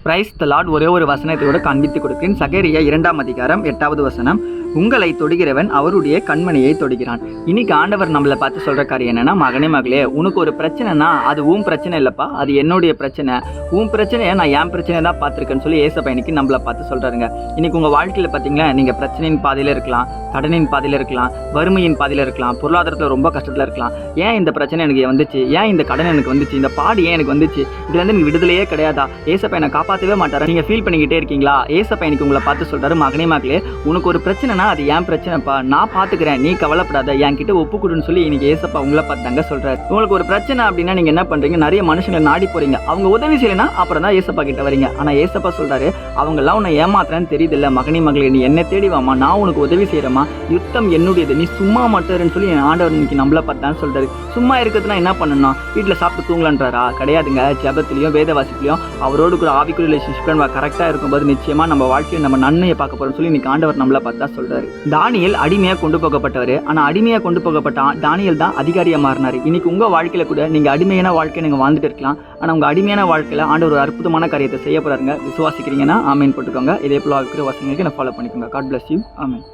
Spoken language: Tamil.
Praise the Lord. ஒரே ஒரு வசனத்தோட காண்பித்து கொடுக்கிறேன். சகரியா 2ஆம் அதிகாரம் 8வது வசனம். உங்களை தொடுகிறவன் அவருடைய கண்மணியை தொடுகிறான். இன்னைக்கு ஆண்டவர் நம்மளை பார்த்து சொல்கிற காரியம் என்னன்னா, மகனே மகளே, உனக்கு ஒரு பிரச்சனைனா அது உன் பிரச்சனை இல்லைப்பா, அது என்னுடைய பிரச்சனை. உன் பிரச்சனையை நான் என் பிரச்சனையை தான் பார்த்துருக்கேன்னு சொல்லி ஏசப்பா இன்னைக்கு நம்மளை பார்த்து சொல்கிறாருங்க. இன்னைக்கு உங்கள் வாழ்க்கையில் பார்த்தீங்களா, நீங்கள் பிரச்சனையின் பாதையில் இருக்கலாம், கடனின் பாதையில் இருக்கலாம், வறுமையின் பாதையில் இருக்கலாம், பொருளாதாரத்தில் ரொம்ப கஷ்டத்தில் இருக்கலாம். ஏன் இந்த பிரச்சனை எனக்கு வந்துச்சு, ஏன் இந்த கடன் எனக்கு வந்துச்சு, இந்த பாடு ஏன் எனக்கு வந்துச்சு, இதுலேருந்து எனக்கு விடுதலையே கிடையாதா, ஏசப்பா என்னை காப்பாற்றவே மாட்டாரா, நீங்கள் ஃபீல் பண்ணிக்கிட்டே இருக்கீங்களா? ஏசப்பா இன்னைக்கு உங்களை பார்த்து சொல்கிறாரு, மகனே மகளே, உனக்கு ஒரு பிரச்சனைனா அது என் பிரச்சனைப்பா, நான் பார்த்துக்கிறேன், நீ கவலைப்படாத, என்கிட்ட ஒப்புக்கொடுன்னு சொல்லி இன்னைக்கு ஏசப்பா உங்களை பார்த்தாங்க சொல்கிறாரு. உங்களுக்கு ஒரு பிரச்சனை அப்படின்னா நீங்கள் என்ன பண்ணுறீங்க, நிறைய மனுஷங்களை நாடி போகிறீங்க, அவங்க உதவி செய்யலைன்னா அப்புறம் தான் ஏசப்பா கிட்ட வரீங்க. ஆனால் ஏசப்பா சொல்கிறாரு, அவங்கெல்லாம் உன்னை ஏமாத்துறேன்னு தெரியுது இல்லை, மகனே மகளே, நீ என்னை தேடி வாமா, நான் உனக்கு உதவி செய்கிறேம்மா, யுத்தம் என்னுடையது, நீ சும்மா மட்டும்னு சொல்லி என் ஆண்டவர் இன்னைக்கு நம்மளை பார்த்தான்னு சொல்கிறாரு. சும்மா இருக்கிறதுனா என்ன பண்ணணும், வீட்டில் சாப்பிட்டு தூங்கலான்றாரா? கிடையாதுங்க. ஜெபத்திலையும் வேதவாசிலையும் அவரோடு கூட ஆவிக்குரிய ரிலேஷன்ஷிப் கரெக்டாக இருக்கும்போது நிச்சயமாக நம்ம வாழ்க்கையில் நம்ம நன்மையை பார்க்க போகிறோம்னு சொல்லி இன்னைக்கு ஆண்டவர் நம்மளை பார்த்தா சொல்கிறாரு. தானியேல் அடிமையாக கொண்டு போகப்பட்டவர், ஆனால் அடிமையாக கொண்டு போகப்பட்ட தானியேல் தான் அதிகாரியாக மாறினார். இன்னைக்கு உங்கள் வாழ்க்கையில் கூட நீங்கள் அடிமையான வாழ்க்கையை நீங்கள் வாழ்ந்துட்டு இருக்கலாம், ஆனால் உங்கள் அடிமையான வாழ்க்கையில் ஆண்டவர் ஒரு அற்புதமான காரியத்தை செய்ய போகிறாருங்க. விசுவாசிக்கிறீங்கன்னா ஆமேன் போட்டுக்கோங்க. இதே போல் இருக்கிற வசங்களுக்கு நான் ஃபாலோ பண்ணிக்கோங்க. God bless you. ஆமேன்.